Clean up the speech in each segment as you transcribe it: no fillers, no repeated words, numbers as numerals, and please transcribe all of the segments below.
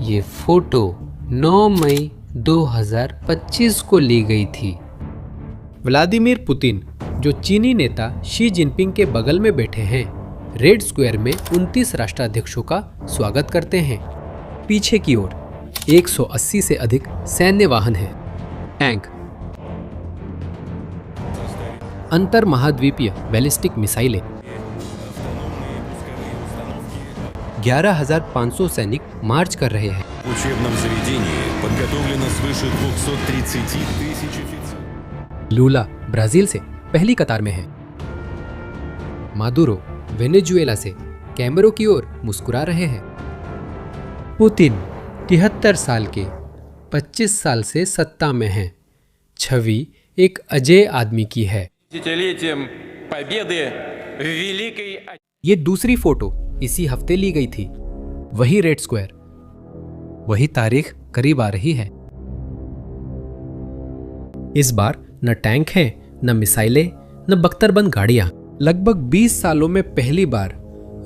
ये फोटो 9 मई 2025 को ली गई थी। व्लादिमीर पुतिन, जो चीनी नेता शी जिनपिंग के बगल में बैठे हैं, रेड स्क्वायर में 29 राष्ट्राध्यक्षों का स्वागत करते हैं। पीछे की ओर 180 से अधिक सैन्य वाहन हैं, टैंक, अंतर महाद्वीपीय बैलिस्टिक मिसाइलें, 11,500 सैनिक मार्च कर रहे हैं। लूला ब्राजील से पहली कतार में है। मादुरो वेनेजुएला से कैमरों की ओर मुस्कुरा रहे हैं। पुतिन 73 साल के 25 साल से सत्ता में हैं। छवि एक अजय आदमी की है। ये दूसरी फोटो इसी हफ्ते ली गई थी। वही रेड स्क्वायर, वही तारीख करीब आ रही है। इस बार न टैंक है, न मिसाइलें, न बख्तरबंद गाड़ियां। लगभग 20 सालों में पहली बार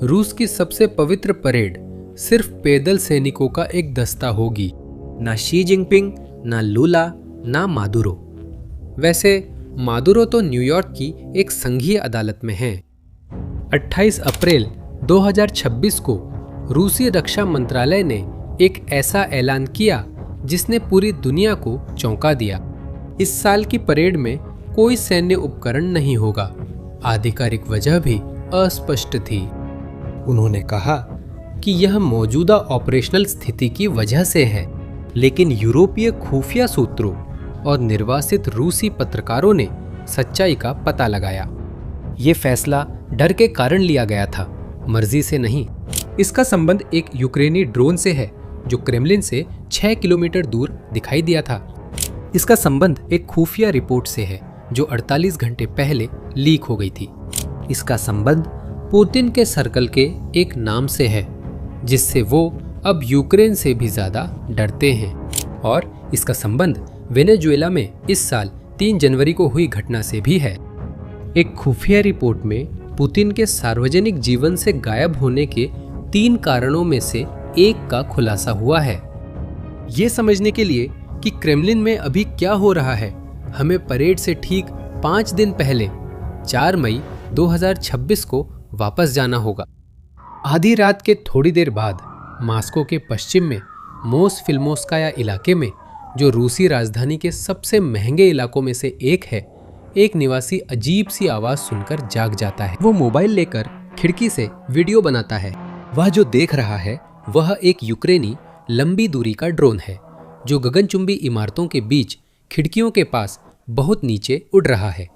रूस की सबसे पवित्र परेड सिर्फ पैदल सैनिकों का एक दस्ता होगी। ना शी जिनपिंग, ना लूला, ना मादुरो। वैसे मादुरो तो न्यूयॉर्क की एक संघीय अदालत में है। 28 अप्रैल 2026 को रूसी रक्षा मंत्रालय ने एक ऐसा ऐलान किया जिसने पूरी दुनिया को चौंका दिया। इस साल की परेड में कोई सैन्य उपकरण नहीं होगा। आधिकारिक वजह भी अस्पष्ट थी। उन्होंने कहा कि यह मौजूदा ऑपरेशनल स्थिति की वजह से है, लेकिन यूरोपीय खुफिया सूत्रों और निर्वासित रूसी पत्रकारों ने सच्चाई का पता लगाया। ये फैसला डर के कारण लिया गया था, मर्जी से नहीं। इसका संबंध एक यूक्रेनी ड्रोन से है जो क्रेमलिन से 6 किलोमीटर दूर दिखाई दिया था। इसका संबंध एक खुफिया रिपोर्ट से है जो 48 घंटे पहले लीक हो गई थी। इसका संबंध पुतिन के सर्कल के एक नाम से है जिससे वो अब यूक्रेन से भी ज्यादा डरते हैं। और इसका संबंध वेनेजुएला में इस साल 3 जनवरी को हुई घटना से भी है। एक खुफिया रिपोर्ट में पुतिन के सार्वजनिक जीवन से गायब होने के 3 कारणों में से एक का खुलासा हुआ है। ये समझने के लिए कि क्रेमलिन में अभी क्या हो रहा है, हमें परेड से ठीक 5 दिन पहले 4 मई 2026 को वापस जाना होगा। आधी रात के थोड़ी देर बाद मॉस्को के पश्चिम में मोसफिल्मोस्काया इलाके में, जो रूसी राजधानी के सबसे महंगे इलाकों में से एक है, एक निवासी अजीब सी आवाज सुनकर जाग जाता है। वो मोबाइल लेकर खिड़की से वीडियो बनाता है। वह जो देख रहा है वह एक यूक्रेनी लंबी दूरी का ड्रोन है जो गगनचुंबी इमारतों के बीच खिड़कियों के पास बहुत नीचे उड़ रहा है।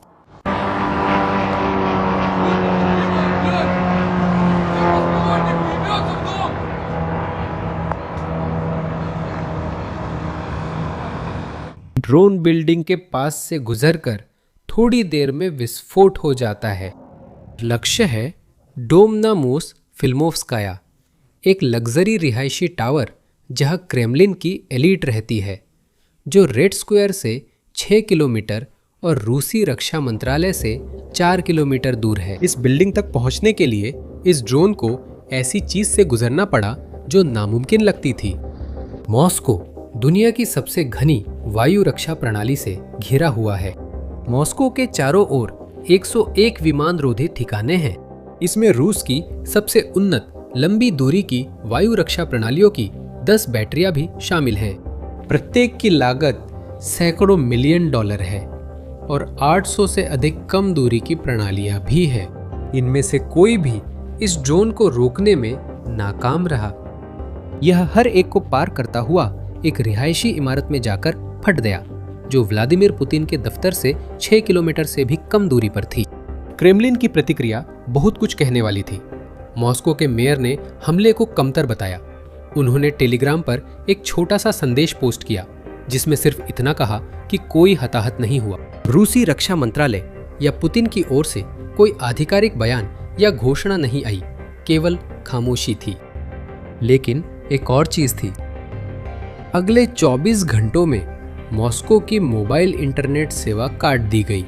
ड्रोन बिल्डिंग के पास से गुजरकर थोड़ी देर में विस्फोट हो जाता है। लक्ष्य है डोमना मोसफिल्मोव्स्काया, एक लग्जरी रिहायशी टावर जहां क्रेमलिन की एलीट रहती है, जो रेड स्क्वायर से 6 किलोमीटर और रूसी रक्षा मंत्रालय से 4 किलोमीटर दूर है। इस बिल्डिंग तक पहुंचने के लिए इस ड्रोन को ऐसी चीज से गुजरना पड़ा जो नामुमकिन लगती थी। मॉस्को दुनिया की सबसे घनी वायु रक्षा प्रणाली से घिरा हुआ है। मॉस्को के चारों ओर 101 विमानरोधी ठिकाने हैं। इसमें रूस की सबसे उन्नत लंबी दूरी की वायु रक्षा प्रणालियों की 10 बैटरियां भी शामिल हैं। प्रत्येक की लागत सैकड़ों मिलियन डॉलर है और 800 से अधिक कम दूरी की प्रणालियां भी है। इनमें से कोई भी इस ड्रोन को रोकने में नाकाम रहा। यह हर एक को पार करता हुआ एक रिहायशी इमारत में जाकर फट गया जो व्लादिमीर पुतिन के दफ्तर से 6 किलोमीटर से भी कम दूरी पर थी। क्रेमलिन की प्रतिक्रिया बहुत कुछ कहने वाली थी। मॉस्को के मेयर ने हमले को कमतर बताया। उन्होंने टेलीग्राम पर एक छोटा सा संदेश पोस्ट किया जिसमें सिर्फ इतना कहा कि कोई हताहत नहीं हुआ। रूसी रक्षा मंत्रालय या पुतिन की ओर से कोई आधिकारिक बयान या घोषणा नहीं आई, केवल खामोशी थी। लेकिन एक और चीज थी। अगले 24 घंटों में मॉस्को की मोबाइल इंटरनेट सेवा काट दी गई,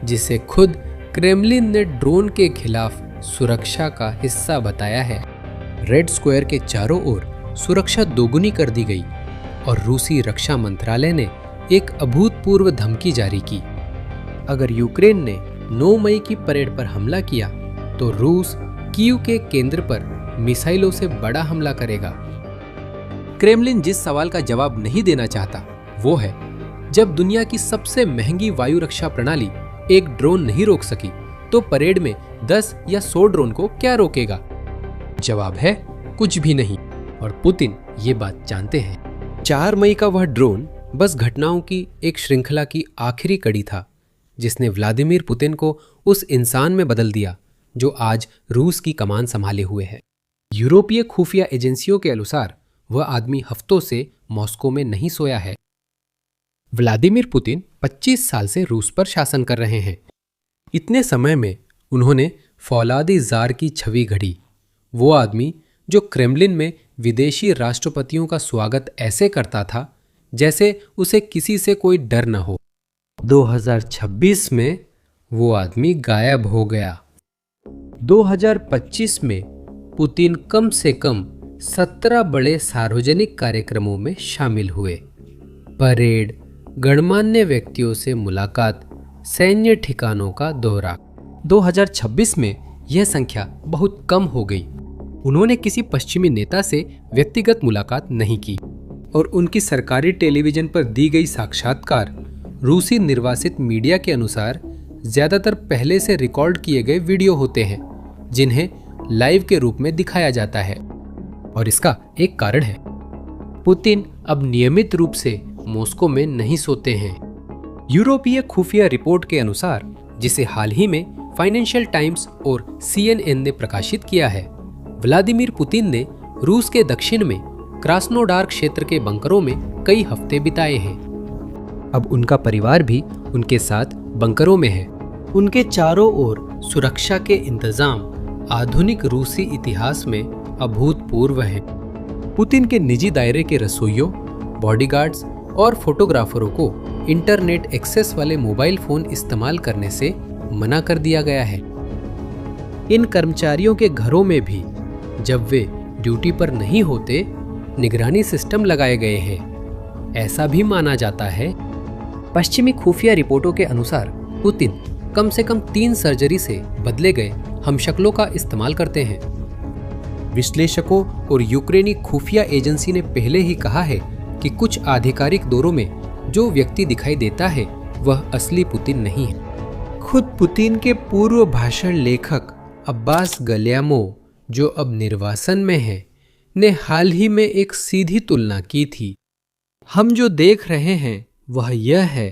जिसे खुद क्रेमलिन ने ड्रोन के खिलाफ सुरक्षा का हिस्सा बताया है। रेड स्क्वायर के चारों ओर सुरक्षा दोगुनी कर दी गई और रूसी रक्षा मंत्रालय ने एक अभूतपूर्व धमकी जारी की। अगर यूक्रेन ने 9 मई की परेड पर हमला किया तो रूस कीव के केंद्र पर मिसाइलों से बड़ा हमला करेगा। क्रेमलिन जिस सवाल का जवाब नहीं देना चाहता वो है, जब दुनिया की सबसे महंगी वायु रक्षा प्रणाली एक ड्रोन नहीं रोक सकी तो परेड में 10 या 100 ड्रोन को क्या रोकेगा? जवाब है कुछ भी नहीं, और पुतिन ये बात जानते हैं। 4 मई का वह ड्रोन बस घटनाओं की एक श्रृंखला की आखिरी कड़ी था, जिसने व्लादिमीर पुतिन को उस इंसान में बदल दिया जो आज रूस की कमान संभाले हुए है। यूरोपीय खुफिया एजेंसियों के अनुसार वह आदमी हफ्तों से मॉस्को में नहीं सोया है। व्लादिमीर पुतिन 25 साल से रूस पर शासन कर रहे हैं। इतने समय में उन्होंने फौलादी जार की छवि गढ़ी, वो आदमी जो क्रेमलिन में विदेशी राष्ट्रपतियों का स्वागत ऐसे करता था जैसे उसे किसी से कोई डर न हो। 2026 में वो आदमी गायब हो गया। 2025 में पुतिन कम से कम 17 बड़े सार्वजनिक कार्यक्रमों में शामिल हुए। परेड, गणमान्य व्यक्तियों से मुलाकात, सैन्य ठिकानों का दौरा। 2026 में यह संख्या बहुत कम हो गई। उन्होंने किसी पश्चिमी नेता से व्यक्तिगत मुलाकात नहीं की और उनकी सरकारी टेलीविजन पर दी गई साक्षात्कार रूसी निर्वासित मीडिया के अनुसार ज्यादातर पहले से रिकॉर्ड किए गए वीडियो होते हैं, जिन्हें लाइव के रूप में दिखाया जाता है। और इसका एक कारण है, पुतिन अब नियमित रूप से मॉस्को में नहीं सोते हैं। यूरोपीय खुफिया रिपोर्ट के अनुसार, जिसे हाल ही में फाइनेंशियल टाइम्स और CNN ने प्रकाशित किया है, व्लादिमीर पुतिन ने रूस के दक्षिण में क्रास्नोडार क्षेत्र के बंकरों में कई हफ्ते बिताए हैं। अब उनका परिवार भी उनके साथ बंकरों में है। उनके चारों ओर सुरक्षा के इंतजाम आधुनिक रूसी इतिहास में अभूतपूर्व हैं। पुतिन के निजी दायरे के रसोइयों, बॉडीगार्ड्स और फोटोग्राफरों को इंटरनेट एक्सेस वाले मोबाइल फोन इस्तेमाल करने से मना कर दिया गया है। इन कर्मचारियों के घरों में भी जब वे ड्यूटी पर नहीं होते, निगरानी सिस्टम लगाए गए हैं। ऐसा भी माना जाता है। पश्चिमी खुफिया रिपोर्टों के अनुसार पुतिन कम से कम 3 सर्जरी से बदले गए हमशक्लों का इस्तेमाल करते हैं। विश्लेषकों और यूक्रेनी खुफिया एजेंसी ने पहले ही कहा है कि कुछ आधिकारिक दौरों में जो व्यक्ति दिखाई देता है वह असली पुतिन नहीं है। खुद पुतिन के पूर्व भाषण लेखक अब्बास गल्यामोव, जो अब निर्वासन में है, ने हाल ही में एक सीधी तुलना की थी। हम जो देख रहे हैं वह यह है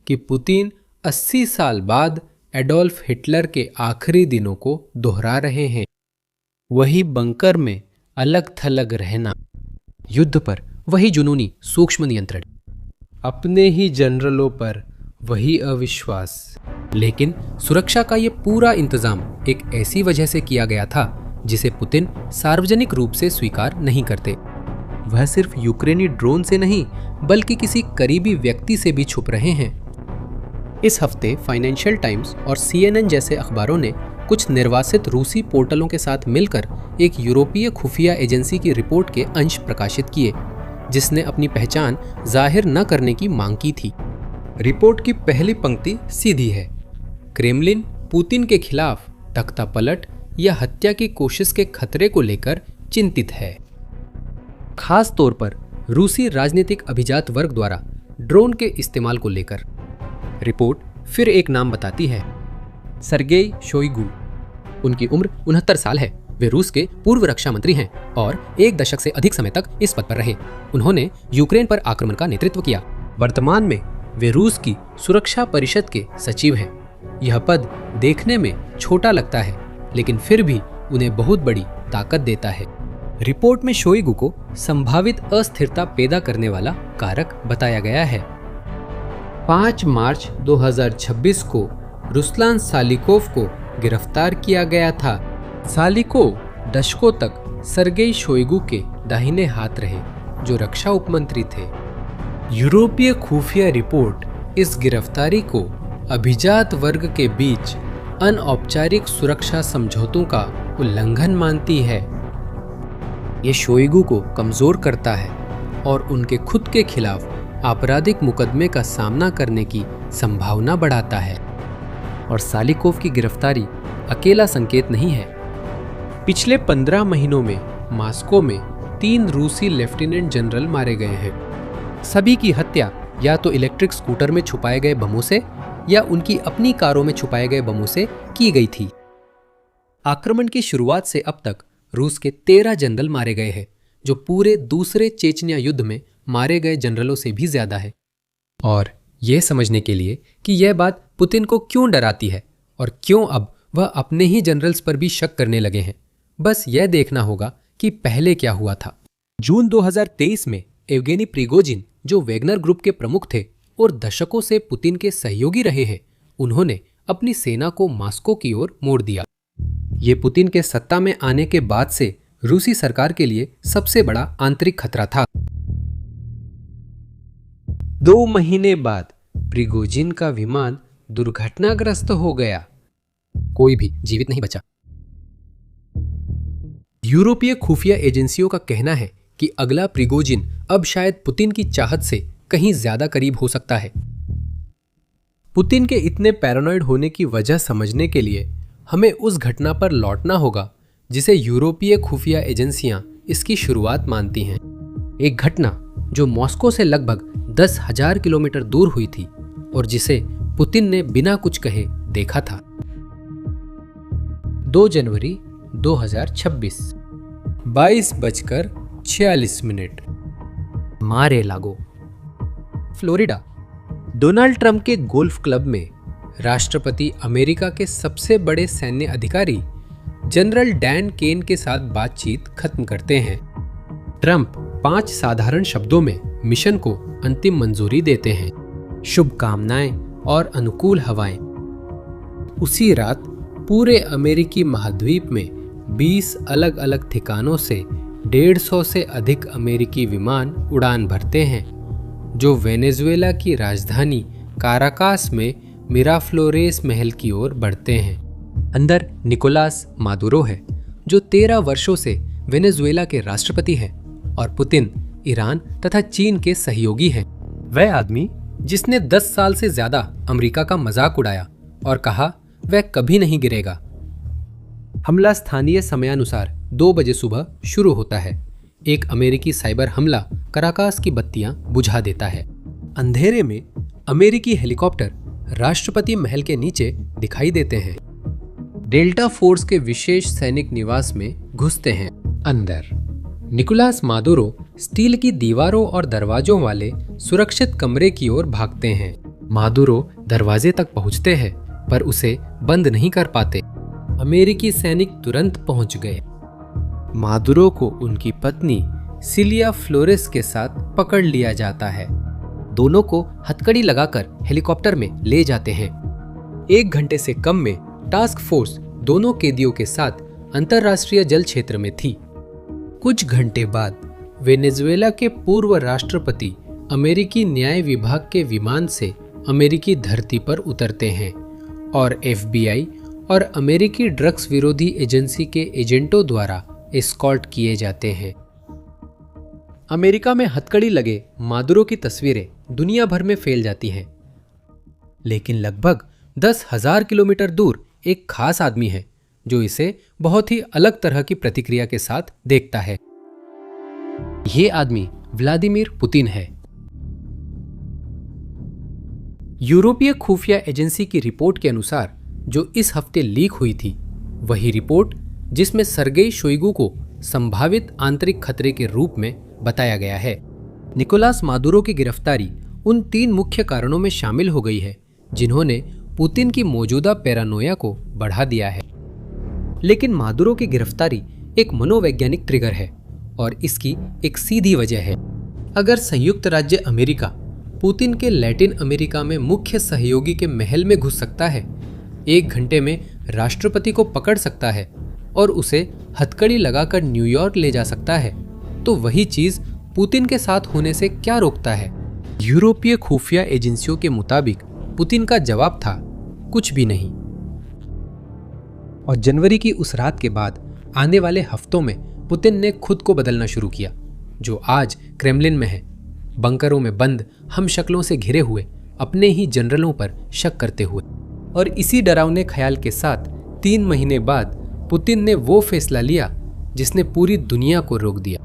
कि पुतिन 80 साल बाद एडोल्फ हिटलर के आखिरी दिनों को दोहरा रहे हैं। वही बंकर में अलग थलग रहना, युद्ध पर वही जुनूनी सूक्ष्म नियंत्रण, अपने ही जनरलों पर वही अविश्वास। लेकिन सुरक्षा का ये पूरा इंतजाम एक ऐसी वजह से किया गया था जिसे पुतिन सार्वजनिक रूप से स्वीकार नहीं करते। वह सिर्फ यूक्रेनी ड्रोन से नहीं बल्कि किसी करीबी व्यक्ति से भी छुप रहे हैं। इस हफ्ते फाइनेंशियल टाइम्स और CNN जैसे अखबारों ने कुछ निर्वासित रूसी पोर्टलों के साथ मिलकर एक यूरोपीय खुफिया एजेंसी की रिपोर्ट के अंश प्रकाशित किए, जिसने अपनी पहचान जाहिर न करने की मांग की थी। रिपोर्ट की पहली पंक्ति सीधी है, क्रेमलिन पुतिन के खिलाफ तख्तापलट या हत्या की कोशिश के खतरे को लेकर चिंतित है, खास तौर पर रूसी राजनीतिक अभिजात वर्ग द्वारा ड्रोन के इस्तेमाल को लेकर। रिपोर्ट फिर एक नाम बताती है, सर्गेई शोइगु। उनकी उम्र 69 साल है। वे रूस के पूर्व रक्षा मंत्री हैं और 1 दशक से अधिक समय तक इस पद पर रहे। उन्होंने यूक्रेन पर आक्रमण का नेतृत्व किया। वर्तमान में वे रूस की सुरक्षा परिषद के सचिव हैं। यह पद देखने में छोटा लगता है, लेकिन फिर भी उन्हें बहुत बड़ी ताकत देता है। रिपोर्ट में शोइगु को संभावित अस्थिरता पैदा करने वाला कारक बताया गया है। 5 मार्च 2026 को रुस्लान सालिकोव को गिरफ्तार किया गया था। सालिकोव दशकों तक सर्गेई शोइगु के दाहिने हाथ रहे, जो रक्षा उपमंत्री थे। यूरोपीय खुफिया रिपोर्ट इस गिरफ्तारी को अभिजात वर्ग के बीच अनौपचारिक सुरक्षा समझौतों का उल्लंघन मानती है। ये शोइगु को कमजोर करता है और उनके खुद के खिलाफ आपराधिक मुकदमे का सामना करने की संभावना बढ़ाता है। और सालिकोव की गिरफ्तारी अकेला संकेत नहीं है। पिछले 15 महीनों में मॉस्को में 3 रूसी लेफ्टिनेंट जनरल मारे गए हैं। सभी की हत्या या तो इलेक्ट्रिक स्कूटर में छुपाए गए बमों से या उनकी अपनी कारों में छुपाए गए बमों से की गई थी। आक्रमण की शुरुआत से अब तक रूस के 13 जनरल मारे गए हैं, जो पूरे दूसरे चेचनिया युद्ध में मारे गए जनरलों से भी ज्यादा है। और यह समझने के लिए कि यह बात पुतिन को क्यों डराती है और क्यों अब वह अपने ही जनरल्स पर भी शक करने लगे हैं, बस यह देखना होगा कि पहले क्या हुआ था। जून 2023 में एवगेनी प्रिगोजिन, जो वेगनर ग्रुप के प्रमुख थे और दशकों से पुतिन के सहयोगी रहे हैं, उन्होंने अपनी सेना को मॉस्को की ओर मोड़ दिया। ये पुतिन के सत्ता में आने के बाद से रूसी सरकार के लिए सबसे बड़ा आंतरिक खतरा था। 2 महीने बाद प्रिगोजिन का विमान दुर्घटनाग्रस्त हो गया। कोई भी जीवित नहीं बचा। यूरोपीय खुफिया एजेंसियों का कहना है कि अगला प्रिगोजिन अब शायद पुतिन की चाहत से कहीं ज्यादा करीब हो सकता है। पुतिन के इतने पैरानॉइड होने की वजह समझने के लिए हमें उस घटना पर लौटना होगा जिसे यूरोपीय खुफिया एजेंसियां इसकी शुरुआत मानती हैं। एक घटना जो मॉस्को से लगभग 10,000 किलोमीटर दूर हुई थी और जिसे पुतिन ने बिना कुछ कहे देखा था। 2 जनवरी 2026, 22:46। मारे लागो, फ्लोरिडा। डोनाल्ड ट्रंप के गोल्फ क्लब में राष्ट्रपति अमेरिका के सबसे बड़े सैन्य अधिकारी जनरल डैन केन के साथ बातचीत खत्म करते हैं। ट्रंप 5 साधारण शब्दों में मिशन को अंतिम मंजूरी देते हैं। शुभकामनाएं और अनुकूल हवाएं। उसी रात पूरे अमेरिकी महाद्वीप में 20 अलग अलग ठिकानों से 150 से अधिक अमेरिकी विमान उड़ान भरते हैं, जो वेनेजुएला की राजधानी काराकास में मिराफ्लोरेस महल की ओर बढ़ते हैं। अंदर निकोलास मादुरो है, जो 13 वर्षों से वेनेजुएला के राष्ट्रपति हैं और पुतिन, ईरान तथा चीन के सहयोगी हैं। वह आदमी जिसने 10 साल से ज्यादा अमेरिका का मजाक उड़ाया और कहा वह कभी नहीं गिरेगा। हमला स्थानीय समयानुसार 2 बजे सुबह शुरू होता है। एक अमेरिकी साइबर हमला कराकास की बत्तियां बुझा देता है। अंधेरे में अमेरिकी हेलीकॉप्टर राष्ट्रपति महल के नीचे दिखाई देते हैं। डेल्टा फोर्स के विशेष सैनिक निवास में घुसते हैं। अंदर निकोलास मादुरो स्टील की दीवारों और दरवाजों वाले सुरक्षित कमरे की ओर भागते हैं। मादुरो दरवाजे तक पहुंचते हैं पर उसे बंद नहीं कर पाते। अमेरिकी सैनिक तुरंत पहुंच गए। मादुरो को उनकी पत्नी सिलिया फ्लोरेस के साथ पकड़ लिया जाता है। दोनों को हथकड़ी लगाकर हेलीकॉप्टर में ले जाते हैं। 1 घंटे से कम में टास्क फोर्स दोनों कैदियों के साथ अंतर्राष्ट्रीय जल क्षेत्र में थी। कुछ घंटे बाद वेनेजुएला के पूर्व राष्ट्रपति अमेरिकी न्याय विभाग के विमान से अमेरिकी धरती पर उतरते हैं और FBI और अमेरिकी ड्रग्स विरोधी एजेंसी के एजेंटों द्वारा एस्कॉर्ट किए जाते हैं। अमेरिका में हथकड़ी लगे मादुरो की तस्वीरें दुनिया भर में फैल जाती हैं। लेकिन लगभग 10,000 किलोमीटर दूर एक खास आदमी है जो इसे बहुत ही अलग तरह की प्रतिक्रिया के साथ देखता है। ये आदमी व्लादिमीर पुतिन है। यूरोपीय खुफिया एजेंसी की रिपोर्ट के अनुसार जो इस हफ्ते लीक हुई थी, वही रिपोर्ट जिसमें सर्गेई शोइगु को संभावित आंतरिक खतरे के रूप में बताया गया है। निकोलास मादुरो की गिरफ्तारी उन 3 मुख्य कारणों में शामिल हो गई है जिन्होंने पुतिन की मौजूदा पैरानोया को बढ़ा दिया है। लेकिन मादुरो की गिरफ्तारी एक मनोवैज्ञानिक ट्रिगर है और इसकी एक सीधी वजह है। अगर संयुक्त राज्य अमेरिका पुतिन के लैटिन अमेरिका में मुख्य सहयोगी के महल में घुस सकता है, 1 घंटे में राष्ट्रपति को पकड़ सकता है और उसे हथकड़ी लगाकर न्यूयॉर्क ले जा सकता है, तो वही चीज पुतिन के साथ होने से क्या रोकता है? यूरोपीय खुफिया एजेंसियों के मुताबिक पुतिन का जवाब था कुछ भी नहीं। और जनवरी की उस रात के बाद आने वाले हफ्तों में पुतिन ने खुद को बदलना शुरू किया, जो आज क्रेमलिन में है, बंकरों में बंद, हम शक्लों से घिरे हुए, अपने ही जनरलों पर शक करते हुए। और इसी डरावने ख्याल के साथ 3 महीने बाद पुतिन ने वो फैसला लिया जिसने पूरी दुनिया को रोक दिया।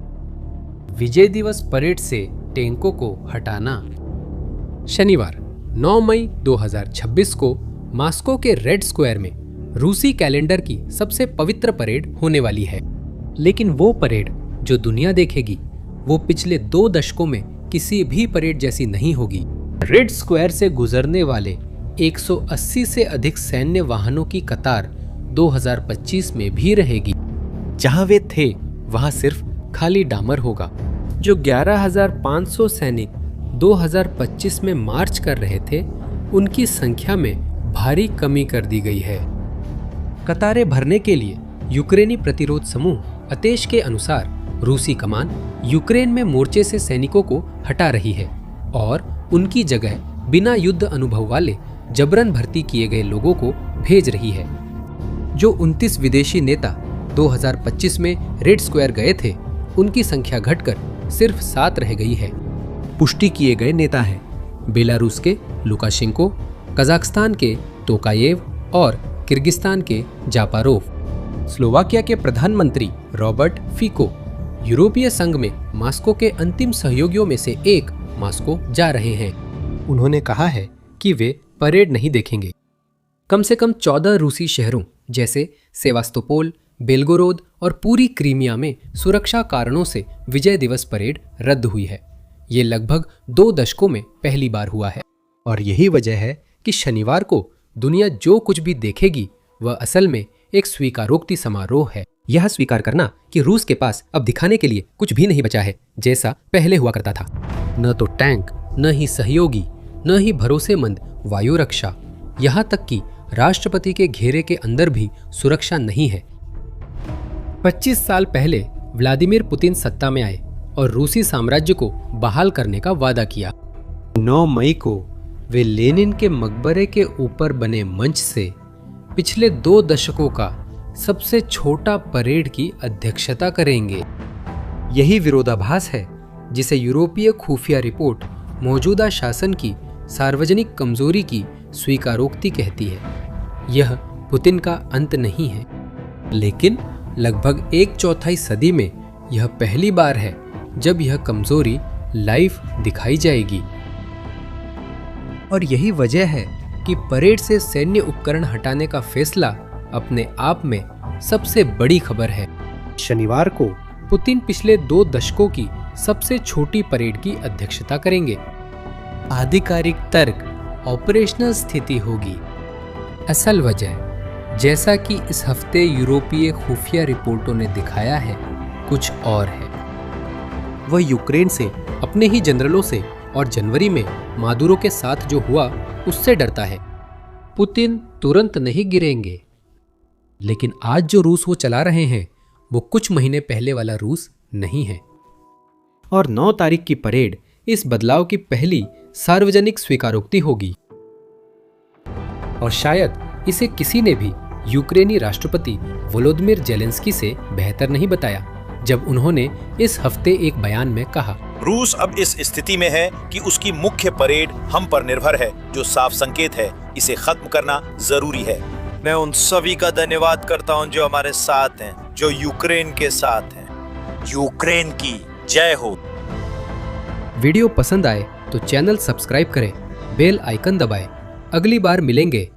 विजय दिवस परेड से टैंकों को हटाना। शनिवार 9 मई 2026 को मॉस्को के रेड स्क्वायर में रूसी कैलेंडर की सबसे पवित्र परेड होने वाली है। लेकिन वो परेड जो दुनिया देखेगी वो पिछले 2 दशकों में किसी भी परेड जैसी नहीं होगी। रेड स्क्वायर से गुजरने वाले 180 से अधिक सैन्य वाहनों की कतार 2025 में भी रहेगी। जहां वे थे वहां सिर्फ खाली डामर होगा। जो 11,500 सैनिक 2025 में मार्च कर रहे थे, उनकी संख्या में भारी कमी कर दी गई है। कतारें भरने के लिए यूक्रेनी प्रतिरोध समूह अतेश के अनुसार रूसी कमान यूक्रेन में मोर्चे से सैनिकों को हटा रही है और उनकी जगह बिना युद्ध अनुभव वाले जबरन भर्ती किए गए लोगों को भेज रही है। जो 29 विदेशी नेता 2025 में रेड स्क्वायर गए थे, उनकी संख्या घटकर सिर्फ 7 रह गई है। पुष्टि किए गए नेता हैं बेलारूस के लुकाशेंको, कजाकिस्तान के तोकायेव और किर्गिस्तान के जापारोव, स्लोवाकिया के प्रधानमंत्री रॉबर्ट फिको, यूरोपीय संघ में मॉस्को के अंतिम सहयोगियों में से एक मॉस्को जा रहे हैं। उन्होंने कहा है कि वे परेड नहीं देखेंगे। कम से कम 14 रूसी शहरों जैसे सेवास्तोपोल, बेलगोरोद और पूरी क्रीमिया में सुरक्षा कारणों से विजय दिवस परेड रद्द हुई है। ये लगभग 2 दशकों में पहली बार हुआ है और यही वजह है कि शनिवार को दुनिया जो कुछ भी देखेगी वह असल में एक स्वीकारोक्ति समारोह है। यह स्वीकार करना कि रूस के पास अब दिखाने के लिए कुछ भी नहीं बचा है, जैसा पहले हुआ करता था। न तो टैंक, न ही सहयोगी, न ही भरोसेमंद वायु रक्षा, यहाँ तक कि राष्ट्रपति के घेरे के अंदर भी सुरक्षा नहीं है। 25 साल पहले व्लादिमीर पुतिन सत्ता में आए और रूसी साम्राज्य को बहाल करने का वादा किया। 9 मई को वे लेनिन के मकबरे के ऊपर बने मंच से पिछले 2 दशकों का सबसे छोटा परेड की अध्यक्षता करेंगे। यही विरोधाभास है जिसे यूरोपीय खुफिया रिपोर्ट मौजूदा शासन की सार्वजनिक कमजोरी की स्वीकारोक्ति कहती है। यह पुतिन का अंत नहीं है, लेकिन लगभग 1/4 सदी में यह पहली बार है जब यह कमजोरी लाइव दिखाई जाएगी। और यही वजह है कि परेड से सैन्य उपकरण हटाने का फैसला अपने आप में सबसे बड़ी खबर है। शनिवार को पुतिन पिछले 2 दशकों की सबसे छोटी परेड की अध्यक्षता करेंगे। आधिकारिक तर्क ऑपरेशनल स्थिति होगी। असल वजह, जैसा कि इस हफ्ते यूरोपीय खुफिया रिपोर्टों ने दिखाया है, कुछ और है। वह यूक्रेन से, अपने ही जनरलों से और जनवरी में मादुरो के साथ जो हुआ उससे डरता है। पुतिन तुरंत नहीं गिरेंगे, लेकिन आज जो रूस वो चला रहे हैं वो कुछ महीने पहले वाला रूस नहीं है। और 9 तारीख की परेड इस बदलाव की पहली सार्वजनिक स्वीकारोक्ति होगी। और शायद इसे किसी ने भी यूक्रेनी राष्ट्रपति वोलोदिमीर जेलेंस्की से बेहतर नहीं बताया, जब उन्होंने इस हफ्ते एक बयान में कहा, रूस अब इस स्थिति में है कि उसकी मुख्य परेड हम पर निर्भर है, जो साफ संकेत है इसे खत्म करना जरूरी है। मैं उन सभी का धन्यवाद करता हूं जो हमारे साथ हैं, जो यूक्रेन के साथ हैं। यूक्रेन की जय हो। वीडियो पसंद आए तो चैनल सब्सक्राइब करें, बेल आइकन दबाएं। अगली बार मिलेंगे